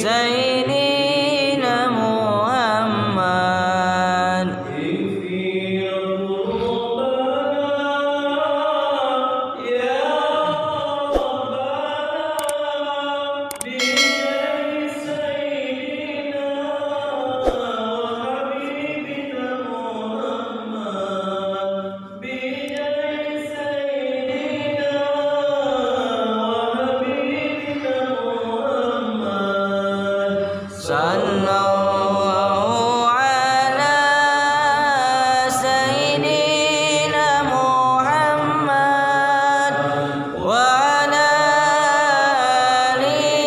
سيدنا محمد Sallallahu ala Sayyidina Muhammad wa ala ali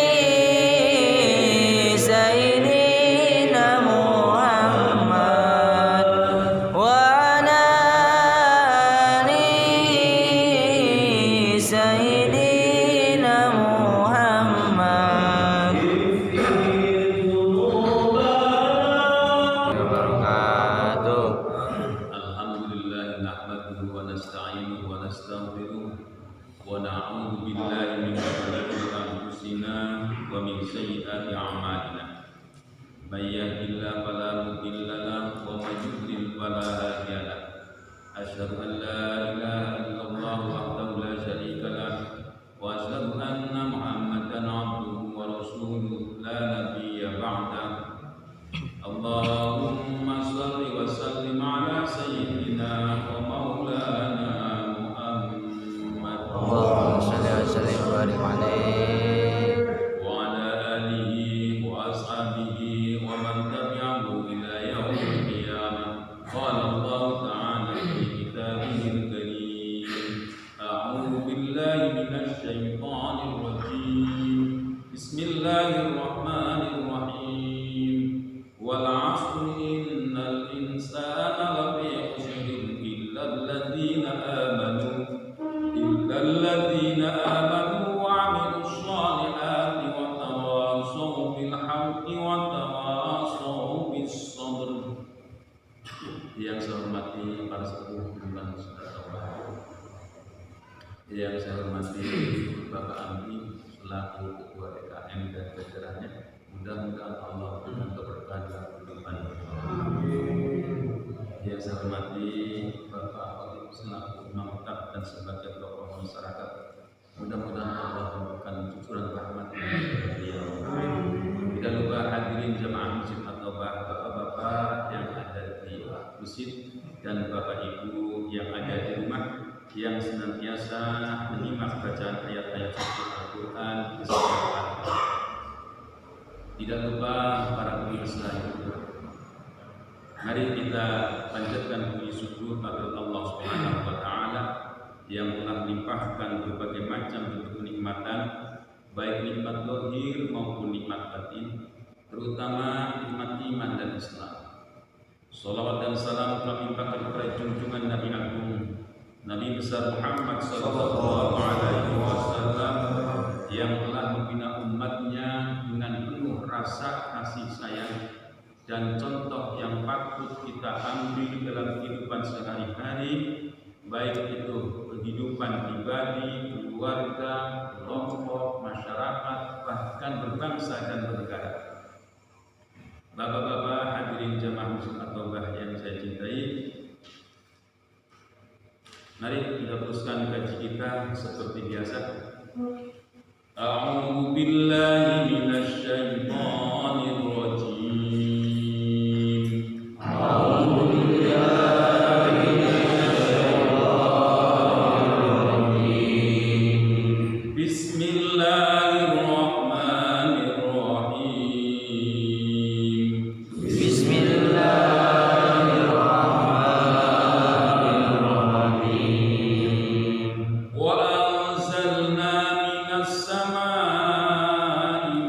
Sayyidina Muhammad wa ala ali Sayyidina Muhammad. Alhamdulillah nahmaduhu wa nasta'inuhu wa nastaghfiruh wa na'udzu billahi min shururi anfusina wa min sayyiati a'malina. May yahdihillahu fala mudilla lahu wa may yudlil fala hadiya lahu. Asyhadu an la ilaha illallah wahdahu la syarika lahu wa asyhadu anna Muhammadan 'abduhu wa rasuluhu la nabiyya ba'dahu. Allahumma shalli wa sallim ala sayyidina wa maulana Muhammad Allahumma shalli wa sallim wa barik alaihi wa ala alihi wa ashabihi wa man tabi'ahu ila yaumil qiyamah. Qala Allah ta'ala fi kitabihil karim. A'udzu billahi minasy syaithanir rajim. Bismillahirrahmanirrahim. Wal 'asri innal insana lafi khusrin illa alladziina amanu wa 'amilus shalihati wa tawassaw bil haqqi wa tawassaw bis sabr. Yang saya hormati para sepuh dan saudara, yang saya hormati Bapak Amri selaku Ketua DKM dan jajarannya, mudah-mudahan Allah berikan keberkahan dalam kehidupan. Yang saya hormati Bapak Khatib selaku Imam Maktab dan sebagai tokoh masyarakat, mudah-mudahan Allah memberikan cucuran rahmat kepada beliau. Tidak lupa hadirin jamaah masjid at-Taubah, bapak-bapak yang ada di masjid dan bapak ibu yang ada di rumah yang senantiasa menyimak bacaan ayat-ayat suci Al-Quran di setiap hari. Tidak lupa para pemirsa yang berbahagia. Mari kita panjatkan puji syukur kepada Allah Subhanahu wa taala yang telah melimpahkan berbagai macam bentuk kenikmatan, baik nikmat zahir maupun nikmat batin, terutama nikmat iman dan Islam. Salawat dan salam telah dilimpahkan kepada junjungan Nabi Agung, Nabi besar Muhammad sallallahu alaihi wasallam yang telah membina umatnya dengan penuh rasa kasih sayang dan contoh yang patut kita ambil dalam kehidupan sehari-hari, baik itu kehidupan pribadi, keluarga, kelompok, masyarakat, bahkan berbangsa dan bernegara. Bapak-bapak hadirin jamaah muslim at-Taubah yang saya cintai, mari kita teruskan kaji kita seperti biasa. A'udzu billahi minasy syaithanir rajim. A'udzu billahi minasy syaithanir rajim. Bismillahirrahmanirrahim. Bismillahirrahmanirrahim. Wa anzalna minas samaa'i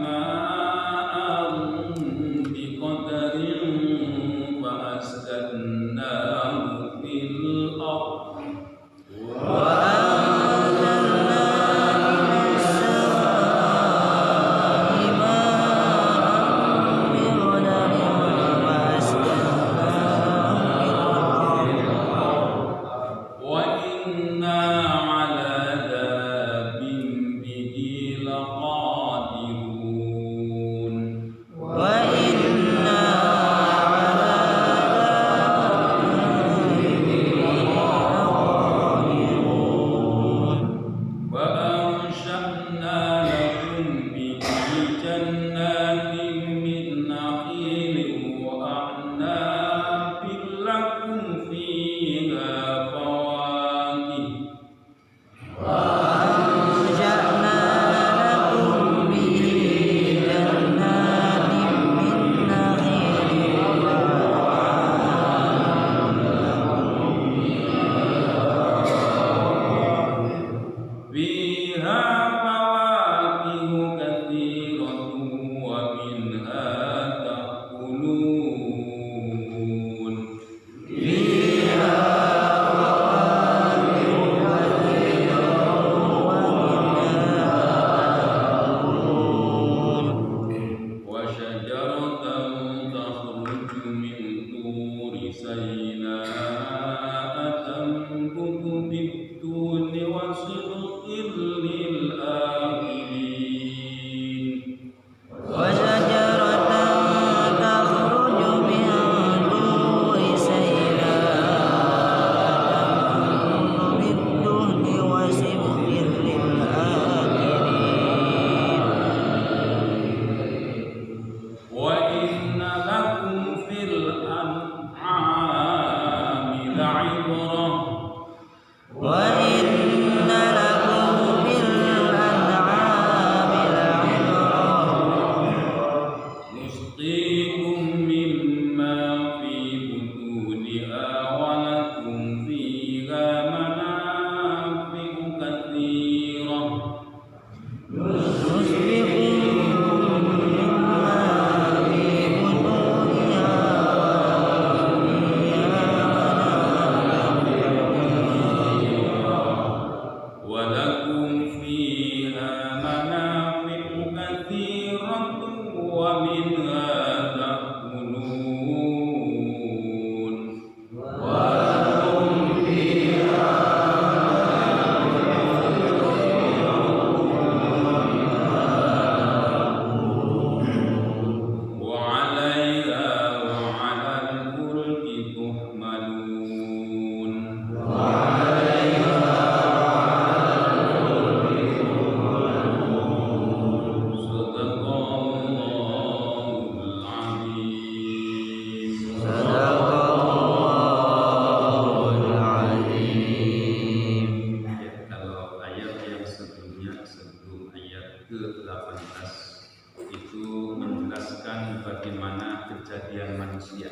kejadian manusia.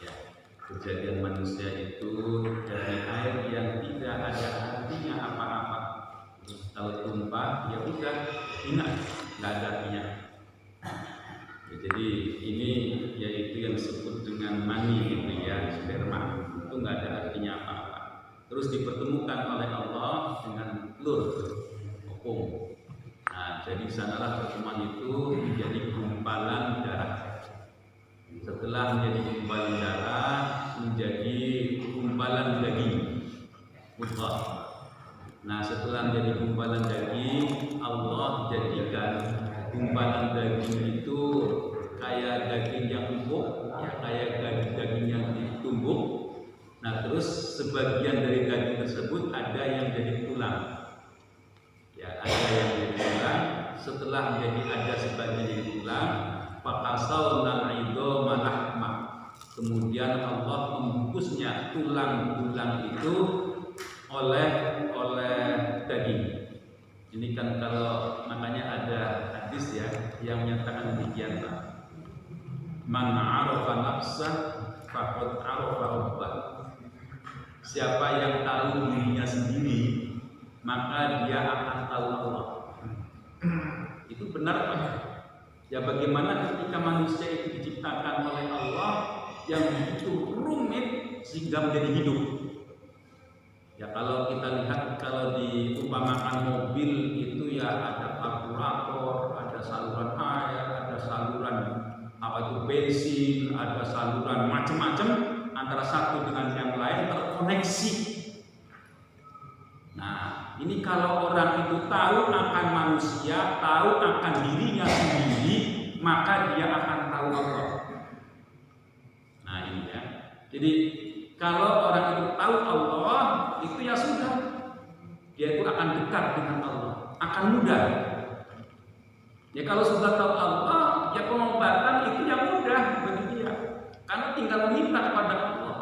Ya, kejadian manusia itu dari air yang tidak ada artinya apa-apa. Kalau tumpah, ya udah, ingat, nggak ada artinya. Ya, jadi ini yaitu yang disebut dengan mani gitu ya, sperma. Itu nggak ada artinya apa-apa. Terus dipertemukan oleh Allah dengan telur, opung. Nah, jadi sanalah pertemuan itu menjadi gumpalan darah. Setelah menjadi gumpalan darah, menjadi gumpalan daging. Mudghah. Nah, setelah menjadi gumpalan daging, Allah jadikan gumpalan daging itu kayak daging yang empuk, ya, kayak daging yang ditumbuk. Nah, terus sebagian dari daging tersebut ada yang jadi tulang. Ya, ada yang jadi tulang. Setelah menjadi ada sebagian jadi tulang, faqasawna al-'idhama lahma. Kemudian Allah membungkusnya tulang-tulang itu oleh daging. Ini kan kalau makanya ada hadis ya yang menyatakan demikian, Pak. Man 'arafa nafsah faqad 'arafa rabbah. Siapa yang tahu dirinya sendiri, maka dia akan tahu Allah. Itu benar, Pak. Ya, bagaimana ketika manusia itu diciptakan oleh Allah yang begitu rumit sehingga menjadi hidup. Ya, kalau kita lihat, kalau diumpamakan mobil itu ya ada karburator, ada saluran air, ada saluran bensin, ada saluran macam-macam antara satu dengan yang lain terkoneksi. Nah, ini kalau orang itu tahu akan manusia, tahu akan dirinya sendiri, maka dia akan tahu Allah. Nah, ini ya. Jadi kalau orang itu tahu Allah, itu ya sudah, dia itu akan dekat dengan Allah, akan mudah. Ya, kalau sudah tahu Allah, ya pengobatan itu yang mudah bagi dia, karena tinggal meminta kepada Allah.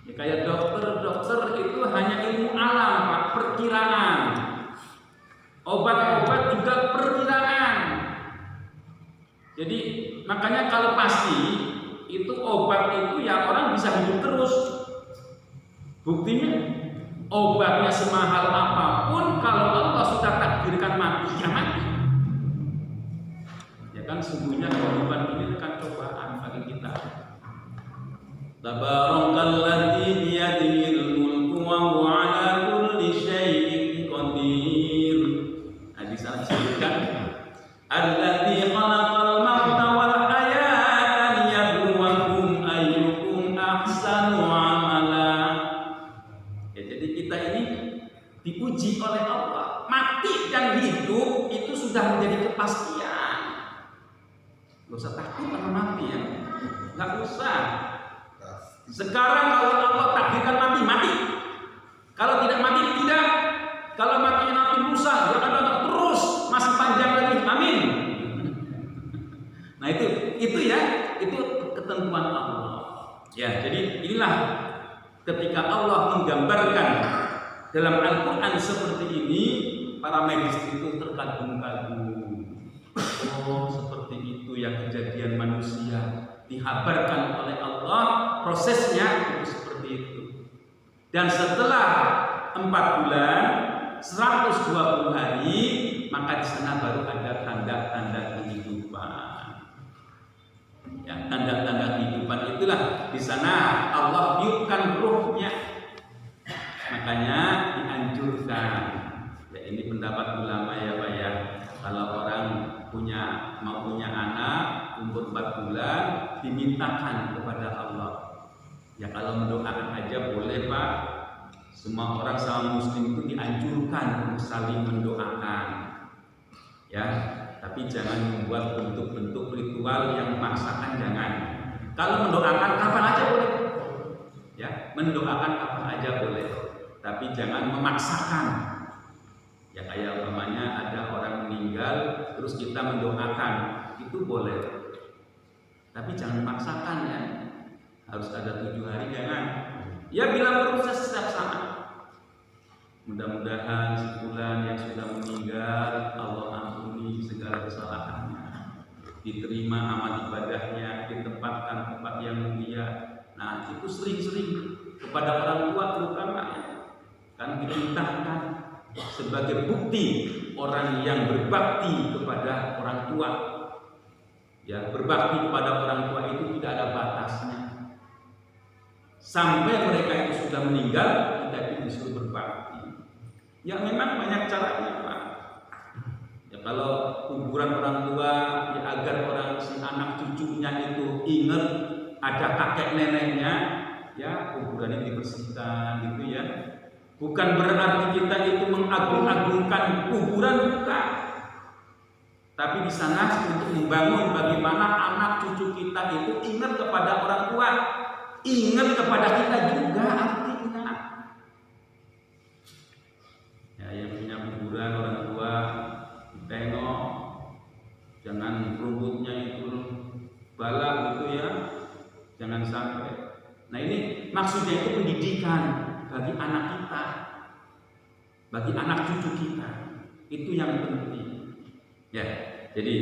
Ya, kayak dokter itu hanya ilmu alam, Pak, perkiraan. Obat-obat juga perkiraan. Jadi makanya kalau pasti itu obat itu ya orang bisa hidup terus. Buktinya obatnya semahal apapun, kalau Allah sudah takdirkan mati, ya mati. Ya kan, sungguhnya kehidupan ini kan cobaan bagi kita. Tabarakalladzi biyadihil mulku wa huwa ala kulli syai'in qadir. Hadis yang disebutkan, alladzi khalaqal mauta wal hayata liyabluwakum ayyukum ahsanu amala. Ya, jadi kita ini diuji oleh Allah. Mati dan hidup itu sudah menjadi kepastian. Gak usah takut sama mati ya, gak usah. Sekarang kalau Allah takdirkan mati, mati. Kalau tidak mati, tidak. Kalau mati Nabi Musa, ya kan terus masih panjang lagi. Amin. Nah, itu ya, itu ketentuan Allah. Ya, jadi inilah ketika Allah menggambarkan dalam Al-Quran seperti ini, para medis itu terkagum-kagum. Oh, seperti itu ya kejadian manusia, dihabarkan oleh Allah, prosesnya itu seperti itu. Dan setelah 4 bulan 120 hari, maka di sana baru ada tanda-tanda kehidupan. Ya, tanda-tanda kehidupan itulah di sana Allah tiupkan ruhnya. Makanya dianjurkan. Ya, ini pendapat ulama ya, Pak ya. Kalau orang mau punya anak umur 4 bulan, dimintakan kepada Allah. Ya, kalau mendoakan aja boleh, Pak. Semua orang sama muslim itu dianjurkan untuk saling mendoakan. Ya, tapi jangan membuat bentuk-bentuk ritual yang memaksakan, jangan. Kalau mendoakan kapan aja boleh. Ya, mendoakan kapan aja boleh. Tapi jangan memaksakan. Ya, kayak umpamanya ada orang meninggal terus kita mendoakan, itu boleh. Tapi jangan memaksakan ya. Harus ada 7 hari, jangan. Ya, bila proses setiap sama. Mudah-mudahan sebulan yang sudah meninggal Allah ampuni segala kesalahannya. diterima amal ibadahnya, ditempatkan tempat yang mulia. Nah, itu sering-sering kepada orang tua terutama kan diperintahkan sebagai bukti orang yang berbakti kepada orang tua. Ya, berbakti kepada orang tua itu tidak ada batasnya. Sampai mereka itu sudah meninggal, kita itu disuruh berbakti. Ya memang banyak caranya, Pak. Ya kalau kuburan orang tua, ya agar orang si anak cucunya itu ingat ada kakek neneknya, ya kuburannya dibersihkan gitu ya. Bukan berarti kita itu mengagung-agungkan kuburan, bukan. Tapi di sana untuk membangun bagaimana anak cucu kita itu ingat kepada orang tua, ingat kepada kita juga artinya. Ya, yang punya kuburan orang tua tengok, jangan rumputnya itu balak gitu ya, jangan sampai. Nah ini maksudnya itu pendidikan bagi anak kita, bagi anak cucu kita, itu yang penting. Ya, jadi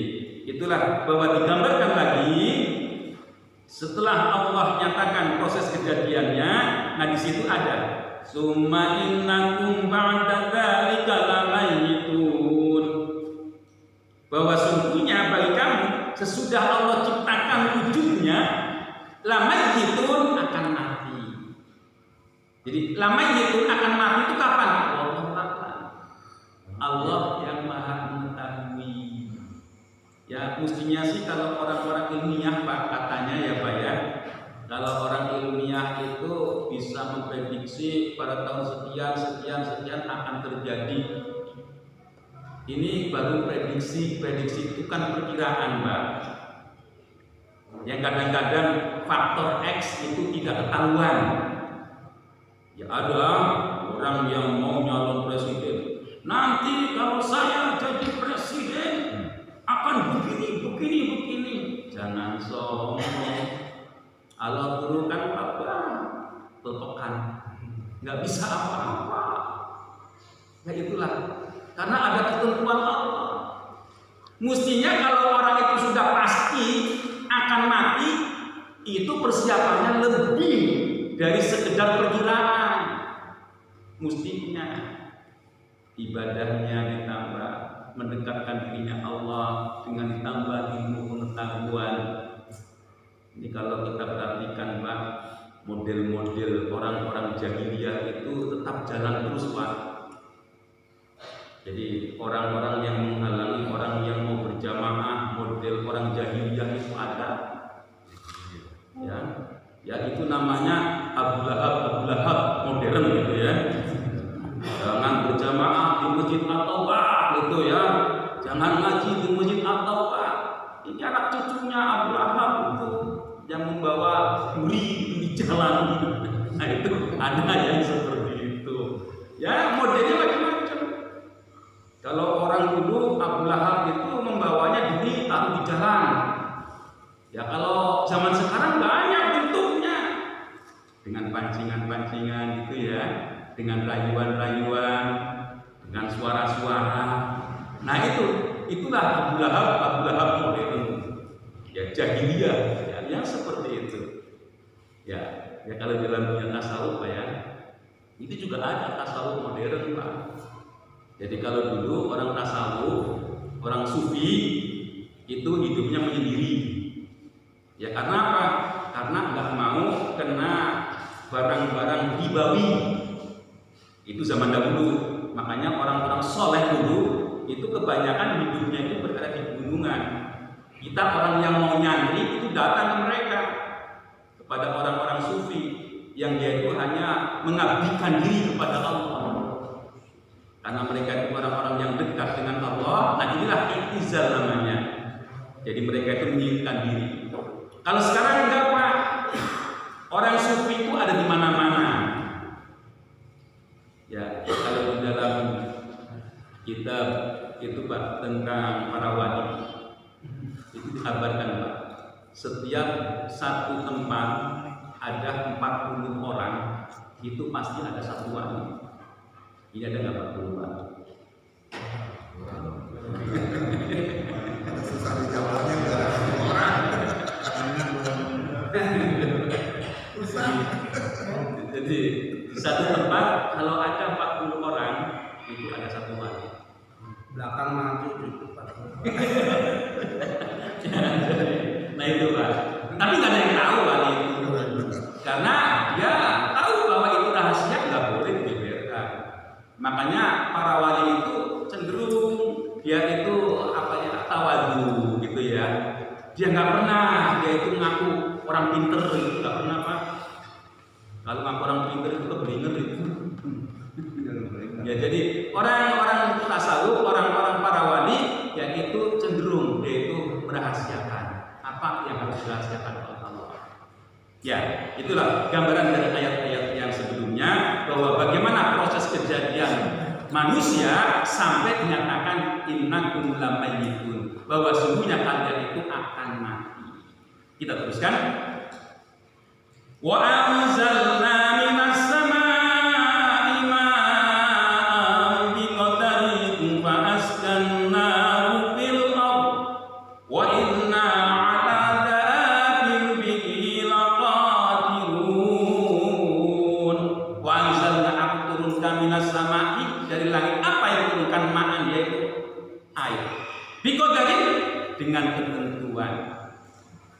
itulah bahwa digambarkan lagi setelah Allah nyatakan proses kejadiannya. Nah di situ ada summa innakum ba'da dzalika lamayitun, bahwa sungguhnya bagi kamu sesudah Allah ciptakan wujudnya lamayitun akan mati. Jadi lamayitun akan mati itu kapan? Allah yang maha mengetahui. Ya mestinya sih kalau orang-orang ilmiah Pak katanya ya Pak ya, kalau orang ilmiah itu bisa memprediksi pada tahun sekian akan terjadi. Ini baru prediksi itu kan perkiraan Pak. Yang kadang-kadang faktor X itu tidak ketahuan. Ya ada orang yang mau nyalon presiden. Nanti kalau saya jadi presiden akan begini. Jangan sombong. Allah dulu kan apa? Totokan. Nggak bisa apa-apa. Ya itulah. Karena ada ketentuan Allah. Mestinya kalau orang itu sudah pasti akan mati, itu persiapannya lebih dari sekedar perkiraan. Mestinya ibadahnya ditambah, mendekatkan dirinya Allah dengan ditambah ilmu pengetahuan. Ini kalau kita perhatikan Pak, model-model orang-orang jahiliyah itu tetap jalan terus Pak. Jadi orang-orang yang menghalangi orang yang mau berjamaah, model orang jahiliyah itu ada. Ya itu namanya Abu Lahab modern gitu ya. Jangan berjamaah di masjid At-Taubah gitu ya. Jangan ngaji di masjid At-Taubah. Ini anak cucunya Abu Lahab itu yang membawa duri di jalan. Nah itu ada yang seperti itu. Ya modelnya macam-macam. Kalau orang dulu Abu Lahab itu membawanya duri taruh di jalan. Ya kalau zaman sekarang banyak bentuknya dengan pancingan-pancingan gitu ya. Dengan rayuan-rayuan, dengan suara-suara. Nah itulah Abu Lahab modern. Ya jahiliyah, ya, yang seperti itu. Ya kalau dalam dunia tasawuf ya, itu juga ada tasawuf modern Pak. Jadi kalau dulu orang tasawuf, orang sufi itu hidupnya menyendiri. Ya karena apa? Karena nggak mau kena barang-barang ribawi. Itu zaman dahulu. Makanya orang-orang soleh dulu itu kebanyakan hidupnya itu berada di pegunungan. Kita orang yang mau nyantri itu datang ke mereka, kepada orang-orang sufi yang dia itu hanya mengabdikan diri kepada Allah. Karena mereka itu orang-orang yang dekat dengan Allah. Nah inilah i'tizal namanya. Jadi mereka itu menyingkirkan diri. Kalau sekarang enggak Pak, orang sufi itu ada di mana-mana. Ya, kalau di dalam kitab itu Pak tentang para wali itu dikabarkan Pak, setiap satu tempat ada 40 orang, itu pasti ada satu wali. Ini ada nggak 40 Pak? Susah dijawabnya enggak. satu tempat kalau ada 40 orang itu ada satu wali. Belakang maju di depan. Nah itu Pak. Tapi nggak ada yang tahu wali itu, karena dia tahu bahwa itu rahasia, nggak boleh dibeberkan. Makanya para wali itu cenderung dia itu tawadu gitu ya. Dia nggak pernah dia itu ngaku orang pinter itu, nggak pernah Pak. Kalau ngaku orang pinter itu keblinger itu. Ya jadi orang-orang tasawuf, orang-orang para wali yang itu cenderung dia itu merahasiakan apa yang harus dirahasiakan oleh Allah. Ya, itulah gambaran dari ayat-ayat yang sebelumnya bahwa bagaimana proses kejadian manusia sampai dinyatakan innakum lamayyitun, bahwa sungguhnya kalian itu akan mati. Kita teruskan. Wa anzalna minas samaa'i ma'an biqadarin fa askannahu fil ardh wa inna 'ala dhahabin bihi laqadirun. Wa anzalna, aku turunkan minas samaa'i, dari langit. Apa yang turunkan ma'an, yaitu air. Biqadarin, dengan ketentuan,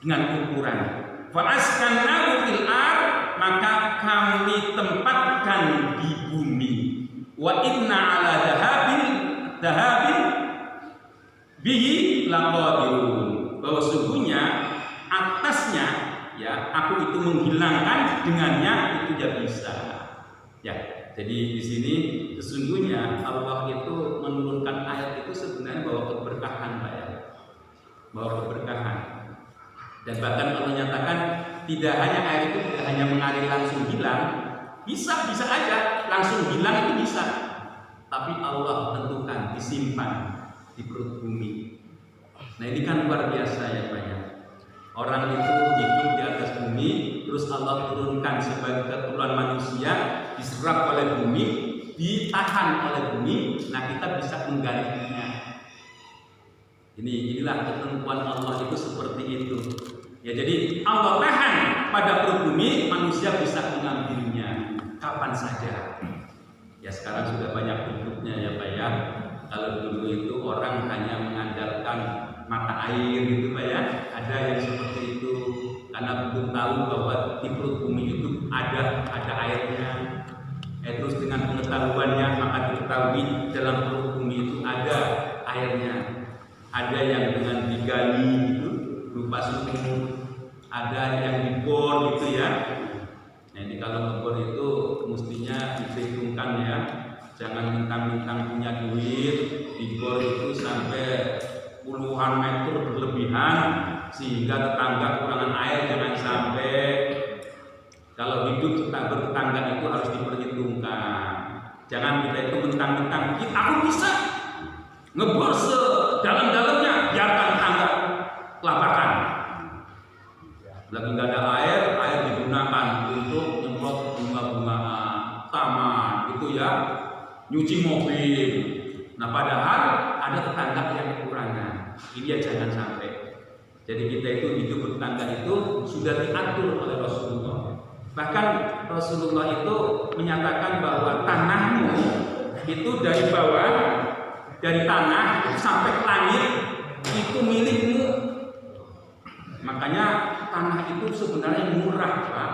dengan ukuran. Fa'askannahu fil ardh, maka kami tempatkan di bumi. Wa inna 'ala dhahabin bihi laqadirun, bahwa sungguhnya atasnya ya aku itu menghilangkan dengannya itu dia bisa. Ya, jadi di sini sesungguhnya Allah itu menurunkan air itu sebenarnya bawa keberkahan Pak ya. Bawa keberkahan. Dan bahkan Allah nyatakan tidak hanya air itu tidak hanya mengalir langsung hilang, bisa aja langsung hilang itu bisa. Tapi Allah tentukan disimpan di perut bumi. Nah ini kan luar biasa ya Pak ya. Orang itu hidup di atas bumi, terus Allah turunkan sebagai keturunan manusia, diserap oleh bumi, ditahan oleh bumi. Nah kita bisa menggantinya. Inilah ketentuan Allah itu seperti itu. Ya jadi Allah tahan pada perut bumi, manusia bisa mengambilnya kapan saja. Ya sekarang sudah banyak bentuknya ya Pak ya. Kalau dulu itu orang hanya mengandalkan mata air gitu Pak ya. Ada yang seperti itu karena belum tahu bahwa di perut bumi itu ada airnya. Terus dengan pengetahuannya maka diketahui dalam perut bumi itu ada airnya. Ada yang dengan digali gitu berupa sumur, ada yang dibor gitu ya. Nah ini kalau ngebor itu mestinya diperhitungkan ya, jangan mentang-mentang punya duit dibor itu sampai puluhan meter berlebihan sehingga tetangga kekurangan air. Jangan sampai. Kalau hidup bertetangga itu harus diperhitungkan. Jangan kita itu mentang-mentang aku bisa ngebor sedalam-dalamnya, biarkan tetangga kelaparan. Lagi nggak ada air digunakan untuk nyemprot bunga-bungaan taman gitu ya, nyuci mobil. Nah padahal ada tetangga yang kekurangan. Ini ya jangan sampai. Jadi kita itu hidup bertetangga itu sudah diatur oleh Rasulullah. Bahkan Rasulullah itu menyatakan bahwa tanahmu itu dari bawah, dari tanah sampai ke langit itu milikmu. Makanya tanah itu sebenarnya murah Pak.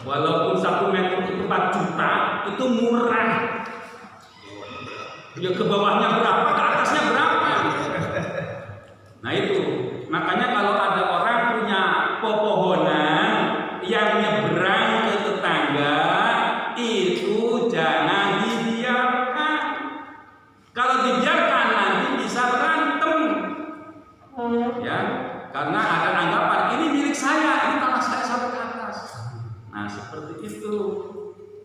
Walaupun 1 meter itu 4 juta, itu murah. Ya ke bawahnya berapa, ke atasnya berapa. Nah itu, makanya kalau ada orang punya pepohonan yang nyebrang ke tetangga, itu jangan dibiarkan. Kalau dibiarkan nanti bisa berantem. Ya, karena ada anggapan ini milik saya, ini tanah saya sampai ke atas. Nah seperti itu.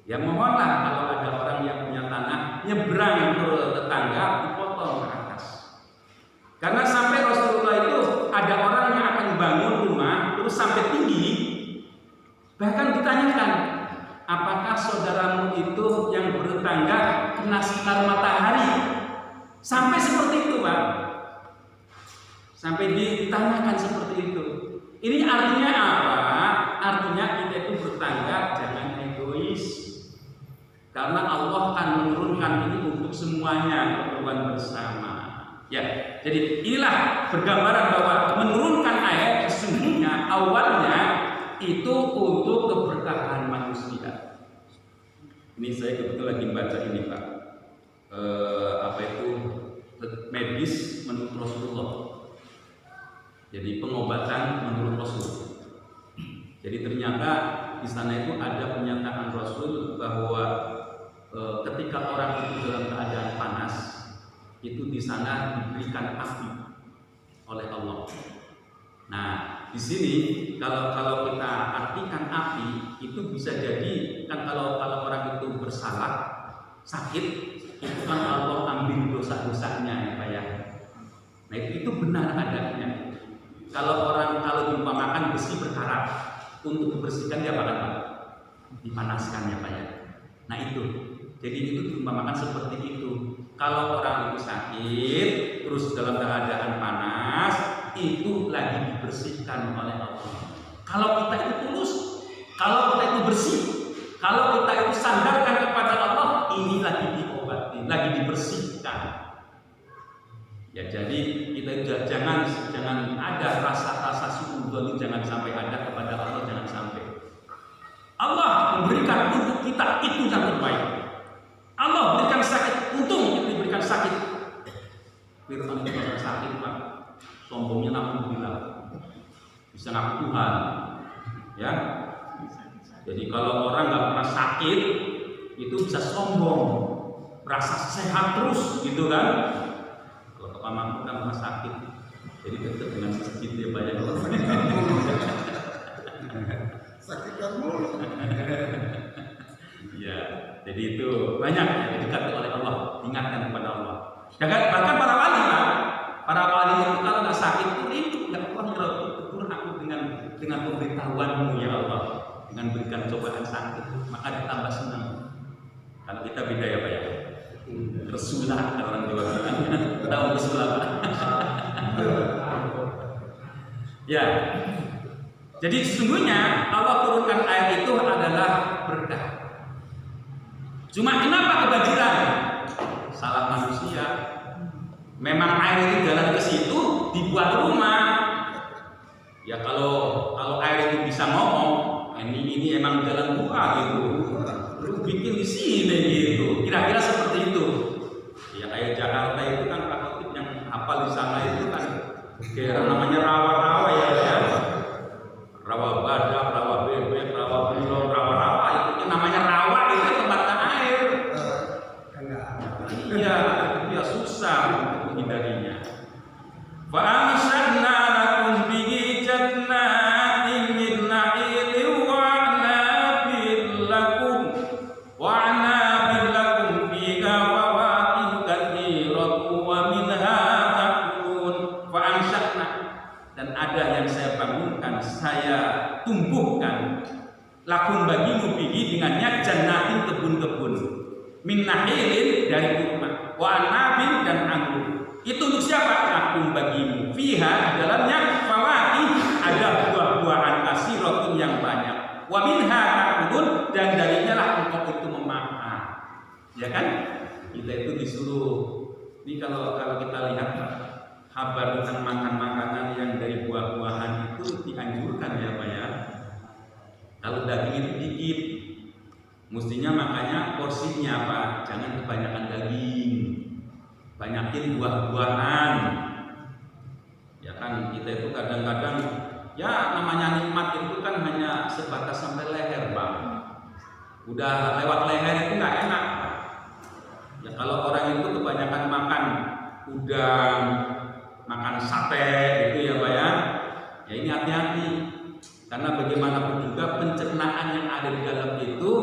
Ya mohonlah kalau ada orang yang punya tanah nyebrang ke tetangga dipotong ke atas. Karena sampai Rasulullah itu ada orang yang akan bangun rumah terus sampai tinggi, bahkan ditanyakan, apakah saudaramu itu yang bertetangga kena sinar matahari? Sampai seperti itu Pak. Sampai ditanyakan seperti itu. Ini artinya apa? Artinya kita itu bertetangga jangan egois. Karena Allah akan menurunkan ini untuk semuanya keperluan bersama. Ya, jadi inilah bergambaran bahwa menurunkan air sesungguhnya awalnya itu untuk keberkahan manusia. Ini saya kebetulan lagi baca ini Pak, apa itu medis menurut Rasulullah. Jadi pengobatan menurut Rasul. Jadi ternyata di sana itu ada pernyataan Rasul bahwa ketika orang itu dalam keadaan panas, itu di sana diberikan api oleh Allah. Nah, di sini kalau kita artikan api itu bisa jadi kan kalau orang itu bersalah, sakit, itu kan Allah ambil dosa-dosanya ya Pak ya. Nah itu benar adanya. Kalau diumpamakan besi berkarat, untuk dibersihkan dia akan dipanaskan ya Pak ya. Nah itu, jadi itu diumpamakan seperti itu. Kalau orang itu sakit, terus dalam keadaan panas, itu lagi dibersihkan oleh Allah. Kalau kita itu tulus, kalau kita itu bersih, kalau kita itu sandarkan kepada Allah, ini lagi diobati, lagi dibersihkan. Ya jadi kita jangan ada rasa suudzon, jangan sampai ada kepada Allah, jangan sampai. Allah memberikan untuk kita itu yang terbaik. Allah berikan sakit, untung kita diberikan sakit. Firman itu orang sakit Pak, sombongnya namun bilang bisa ngaku Tuhan, ya. Jadi kalau orang nggak pernah sakit itu bisa sombong, merasa sehat terus, gitu kan? Kalau Pak Mampu kan pernah sakit, jadi tetap dengan sakit dia banyak orang. Sakit kamu. Ya, jadi itu banyak yang didekati oleh Allah, ingatkan kepada Allah. Bahkan para wali Pak, para wali itu kalau nggak sakit itu nggak Allah ya betul aku dengan pemberitahuanmu ya Allah, dengan berikan cobaan sakit, maka ditambah senang. Kalau kita beda ya Pak ya, Resulah orang Jawa bilang, tahu Resulah Pak. Ya, jadi sesungguhnya Allah turunkan air itu adalah berkah. Cuma kenapa kebanjiran? Salah manusia. Memang air itu jalan ke situ dibuat rumah. Ya kalau air itu bisa ngomong, ini emang jalan buka gitu. Lu bikin di sini gitu. Kira-kira seperti itu. Ya kayak Jakarta itu kan Pak Khotib yang hafal di sana itu kan daerah namanya rawa-rawa ya. Rawa badak, rawa bebek, rawa bilong, rawa-rawa itu namanya rawa itu tempatnya air. Iya, itu ya susah untuk menghindarinya. Fa ansha'na lakum bihi jannatin min na'ilin wa 'anabin lakum fiha fawakihu katsiratun wa minha ta'kulun. Fa ansha'na, dan ada yang saya bangunkan, saya tumbuhkan lakum bagimu bihi dengannya jannatin kebun-kebun min nahilin dari kurma wa anabin dan anggur. Itu untuk siapa? Lakum bagimu fiha, di dalamnya fawakih, ada buah-buahan katsiratun yang banyak, wa minha ta'kulun, dan darinya lah engkau itu memakan. Ya kan? Kita itu disuruh. Ini kalau kita lihat kabar tentang makan makanan yang dari buah-buahan itu dianjurkan ya Pak ya. Kalau daging itu dikit, mestinya makanya porsinya apa? Jangan kebanyakan daging, banyakin buah-buahan. Ya kan kita itu kadang-kadang ya namanya nikmat itu kan hanya sebatas sampai leher Bang. Udah lewat leher itu nggak enak Pak. Ya kalau orang itu kebanyakan makan udang, makan sate gitu ya Pak ya. Ya ini hati-hati. Karena bagaimanapun juga pencernaan yang ada di dalam itu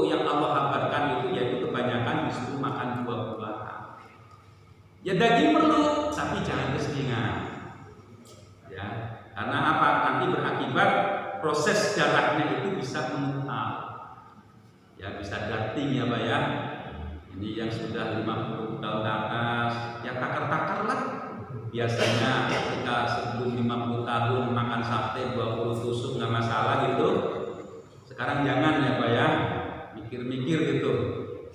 yang Allah kabarkan itu yaitu kebanyakan disuruh makan buah-buahan. Ya daging perlu, tapi jangan keseringan. Ya, karena apa? Nanti berakibat proses darahnya itu bisa mengental. Ya bisa dating ya Pak ya. Ini yang sudah 50 tahun ke atas, ya takar-takar lah. Biasanya ketika sebelum 50 tahun makan sate 20 tusuk nggak masalah gitu. Sekarang jangan ya Pak ya, mikir-mikir gitu.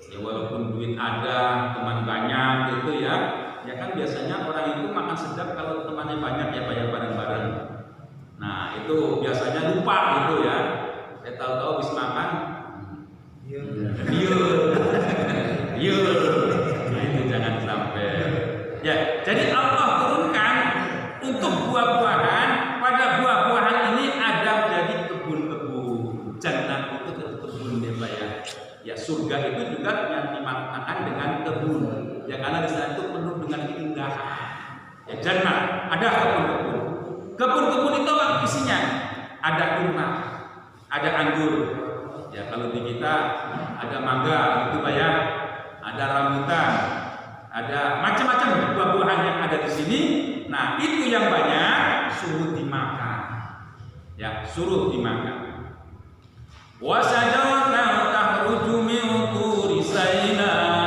Ya walaupun duit ada, teman banyak gitu ya. Ya kan biasanya orang itu makan sedap kalau temannya banyak ya Pak ya, bareng-bareng. Nah itu biasanya lupa gitu ya. Saya tahu-tahu habis makan nah itu jangan sampai. Ya, jadi Allah turunkan untuk buah-buahan. Pada buah-buahan ini ada jadi kebun-kebun. Jannah itu kebun ya Pak ya. Ya surga itu juga yang dimaknakan dengan kebun. Ya karena di sana itu penuh dengan keindahan. Ya jannah ada kebun-kebun. Kebun-kebun itu apa isinya? Ada kurma, ada anggur. Ya kalau di kita ada mangga gitu Pak ya. Ada rambutan, ada macam-macam buah-buahan yang ada di sini. Nah itu yang banyak suruh dimakan. Ya suruh dimakan. Wasajaratan tahruju min turi Sainaa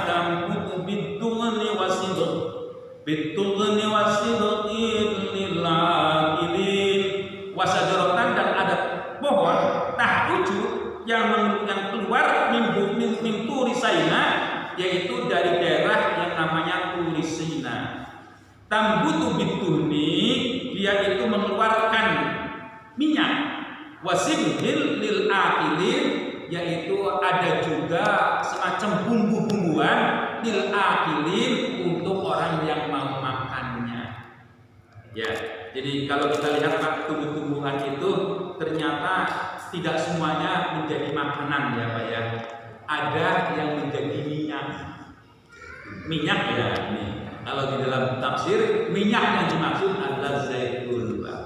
tambutu bitughni wasidq bitughni wasidqin lil akilin. Wasajaratan, dan ada pohon tahruju yang keluar min turi Sainaa, yaitu dari daerah yang namanya Turi Sainaa. Tambutu bitughni, dia itu mengeluarkan minyak. Wasidqil lil akilin, yaitu ada juga semacam bumbu-bumbuan lil akilin untuk orang yang mau makannya. Ya, jadi kalau kita lihat tumbuh-tumbuhan itu ternyata tidak semuanya menjadi makanan ya Pak ya. Ada yang menjadi minyak. Minyak ya ini. Kalau di dalam tafsir minyak yang dimaksud adalah zaitun Pak.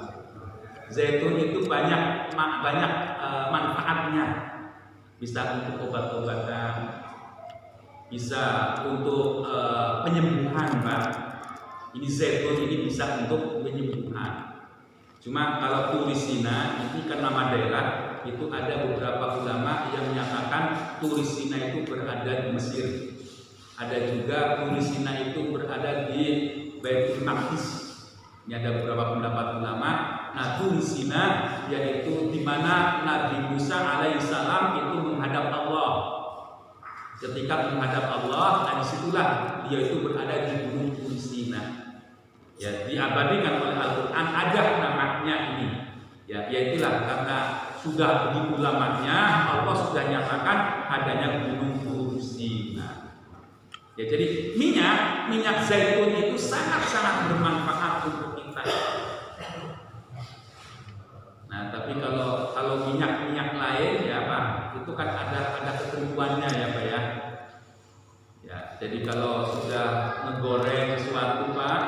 Zaitun itu banyak manfaatnya. Bisa untuk obat-obatan, bisa untuk penyembuhan Pak. Ini zaitun ini bisa untuk penyembuhan. Cuma kalau Turi Sainaa ini kan nama daerah, itu ada beberapa ulama yang menyatakan Turi Sainaa itu berada di Mesir. Ada juga Turi Sainaa itu berada di Baitul Maqdis. Ini ada beberapa pendapat ulama. Nah Turi Sainaa yaitu di mana Nabi Musa alaihissalam itu menghadap Allah. Ketika menghadap Allah, nah disitulah dia itu berada di gunung Turi Sainaa. Ya diabadikan oleh Al-Quran, ada namanya ini. Ya yaitulah karena sudah begitu lamanya Allah sudah nyatakan adanya gunung Turi Sainaa. Ya jadi minyak zaitun itu sangat-sangat bermanfaat untuk kita. Nah tapi kalau minyak lain ya Pak, itu kan ada ketentuannya ya Pak ya. Ya jadi kalau sudah menggoreng sesuatu Pak,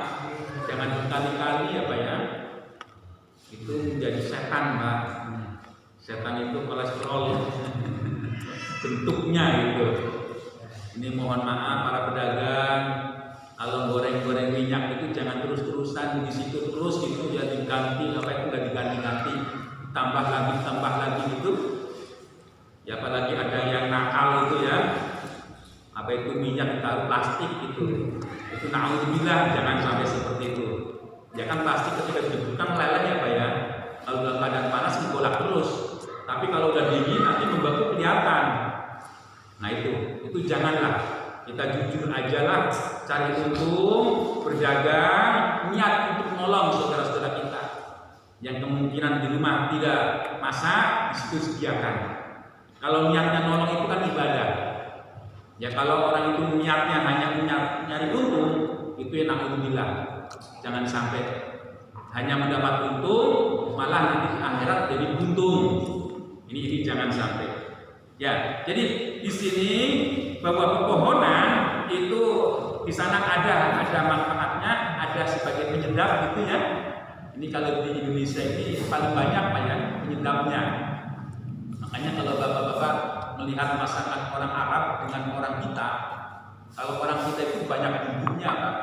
jangan berkali-kali ya Pak ya. Itu menjadi setan Pak. Setan itu kolesterol bentuknya gitu. Ini mohon maaf para pedagang, kalau goreng-goreng minyak itu jangan terus-terusan di situ terus gitu ya, diganti apa itu nggak diganti-ganti, tambah lagi gitu. Ya apalagi ada yang nakal itu ya, apa itu minyak ditaruh plastik gitu. Itu naudzubillah, jangan sampai seperti itu. Ya kan plastik ketika dibekukan meleleh ya Pak ya. Kalau dalam keadaan panas menggolak terus. Tapi kalau udah dingin nanti membeku kelihatan. Nah itu janganlah. Kita jujur aja lah, cari untung, berdagang, niat untuk menolong saudara-saudara kita yang kemungkinan di rumah tidak masak, di situ sediakan. Kalau niatnya nolong itu kan ibadah. Ya kalau orang itu niatnya hanya nyari untung, itu yang naudzubillah. Jangan sampai hanya mendapat untung, malah nanti akhirat jadi buntung. Ini jangan sampai. Ya, jadi di sini bahwa pepohonan itu di sana ada manfaatnya, ada sebagai penyedap gitu ya. Ini kalau di Indonesia ini paling banyak Pak ya penyedapnya. Makanya kalau bapak-bapak melihat masakan orang Arab dengan orang kita, kalau orang kita itu banyak bumbunya Pak.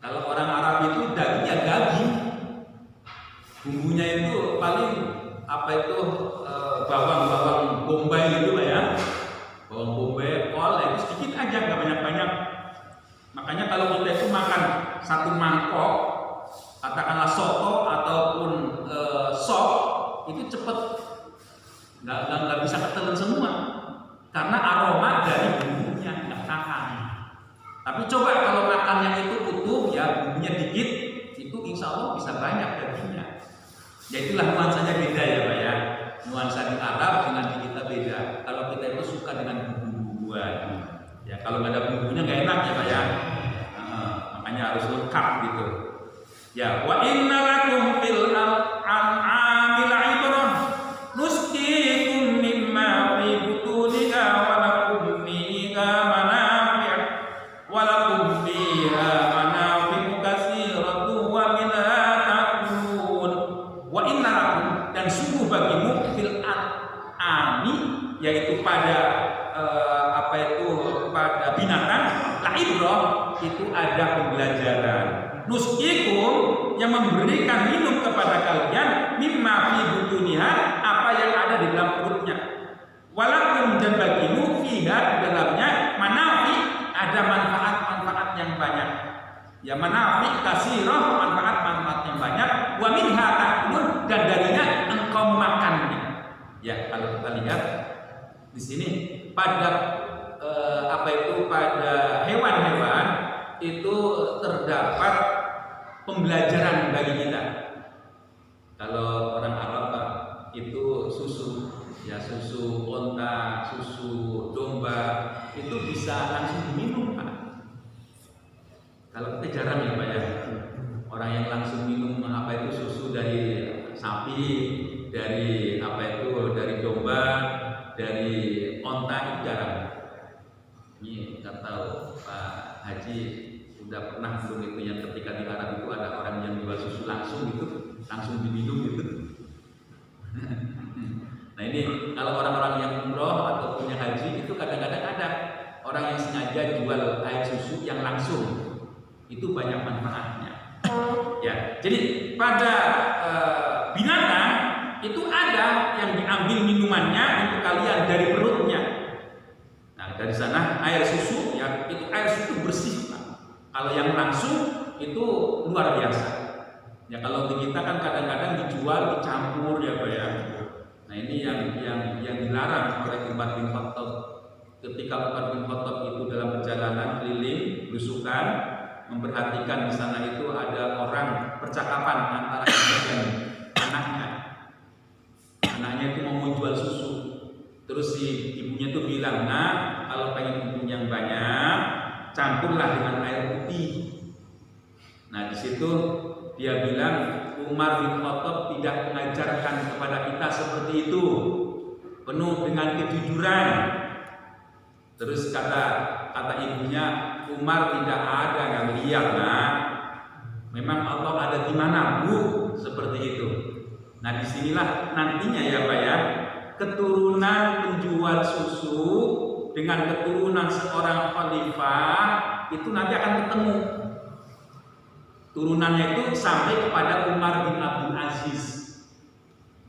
Kalau orang Arab itu dagingnya daging, bumbunya itu paling apa itu bawang bombay gitu Pak ya, bawang bombay, kol itu sedikit aja, nggak banyak-banyak. Makanya kalau kita itu makan satu mangkok, katakanlah soto ataupun sop, itu cepet nggak bisa ketelen telan semua karena aroma dari bumbunya nggak tahan. Tapi coba kalau makannya itu utuh ya, bumbunya dikit, itu insya Allah bisa banyak dagingnya. Ya itulah nuansanya beda ya Pak ya. Nuansa di Arab dengan di kita beda. Kalau kita itu suka dengan bumbu-bumbuan. Ya kalau nggak ada bumbunya nggak enak ya Pak ya. Makanya harus lengkap gitu. Ya wa inna lakum fil an'ami la'ibrah nusqikum mimma fi butuniha wa lakum fiha manafi' wa lakum fiha manafi'u katsiratun wa minha ta'kulun. Wa inna lakum, dan sungguh bagimu fil an'ami, yaitu pada pada binatang, la'ibrah, itu ada pembelajaran. Nusqikum, yang memberikan minum kepada kalian, mimma fi butuniha, apa yang ada di dalam perutnya. Walakum, dan bagimu fiha, di dalamnya manafi, ada manfaat-manfaat yang banyak. Ya manafi katsirah, manfaat-manfaat yang banyak. Wa minha ta'kulun, dan darinya engkau makannya. Ya kalau kita lihat di sini pada pada hewan-hewan itu terdapat pembelajaran bagi kita. Kalau orang Arab Pak, itu susu, ya susu onta, susu domba, itu bisa langsung diminum Pak. Kalau kita jarang ya Pak ya, orang yang langsung minum itu susu dari sapi, dari dari domba, dari onta, itu jarang. Ini nggak tahu Pak Haji udah pernah belum itu yang ketika di Arab itu ada orang yang jual susu langsung gitu, langsung diminum gitu. Nah ini kalau orang-orang yang umroh atau punya haji itu kadang-kadang ada orang yang sengaja jual air susu yang langsung, itu banyak manfaatnya. Ya, jadi pada binatang itu ada yang diambil minumannya untuk kalian dari perutnya. Nah dari sana air susu, ya itu air susu bersih Pak. Kalau yang langsung itu luar biasa. Ya kalau di kita kan kadang-kadang dijual dicampur ya Pak ya. Nah ini yang dilarang oleh Umar bin Khattab. Ketika Umar bin Khattab itu dalam perjalanan keliling belusukan, memperhatikan di sana itu ada orang percakapan antara ibu dan anaknya. Anaknya itu mau jual susu. Terus si ibunya tuh bilang, nah kalau pengen susu yang banyak, campurlah dengan air putih. Nah di situ dia bilang, Umar bin Khattab tidak mengajarkan kepada kita seperti itu, penuh dengan kejujuran. Terus kata ibunya, Umar tidak ada yang lihat, nah memang Allah ada di mana Bu, seperti itu. Nah disinilah nantinya ya Pak ya, keturunan penjual susu dengan keturunan seorang khalifah itu nanti akan ketemu. Turunannya itu sampai kepada Umar bin Abdul Aziz,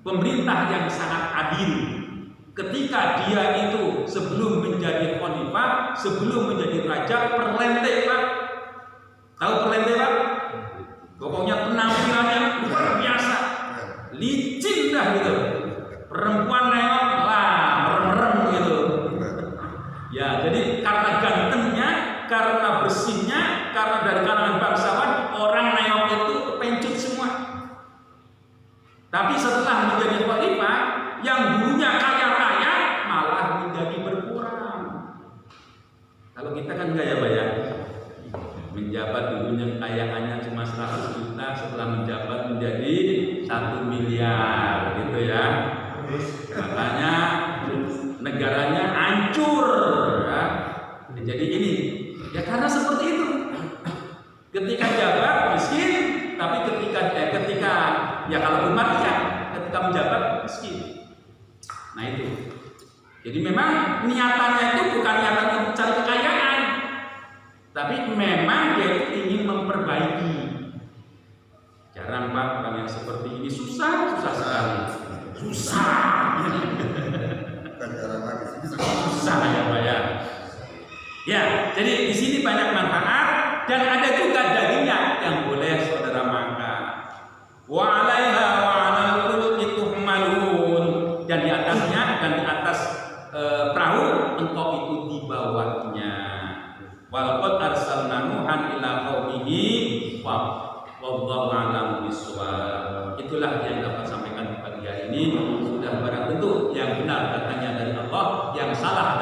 pemerintah yang sangat adil. Ketika dia itu sebelum menjadi khalifah, sebelum menjadi raja, perlente Pak. Tahu perlente Pak? Pokoknya penampilannya luar biasa, licin dah gitu. Perempuan nengok lah, merem-merem gitu. Ya, jadi karena gantengnya, karena bersihnya, karena dari kalangan bangsawan, orang nengok itu pencut semua. Tapi setelah menjadi khalifah, yang dulunya kaya raya malah menjadi berkurang. Kalau kita kan enggak ya Pak ya, menjabat dulunya kekayaannya cuma 100 juta, setelah menjabat menjadi 1 miliar gitu ya. Makanya negaranya hancur ya. Jadi ini ya karena seperti itu. Ketika jabat miskin, tapi ketika ya kalau umat ya ketika menjabat miskin. Nah itu. Jadi memang niatannya itu bukan niatan untuk cari kekayaan, tapi memang dia itu ingin memperbaiki. Jarang Pak orang yang seperti ini, susah sekali. Susah ya Pak ya. Ya, jadi di sini banyak manfaat dan ada juga dagingnya yang boleh saudara makan. Wa 'alaiha wa 'alal fulki tuhmalun, dan di atasnya dan di atas Wallahu a'lam bishawab. Itulah yang dapat sampaikan di pagi hari ini. Sudah barang tentu yang benar datangnya dari Allah, yang salah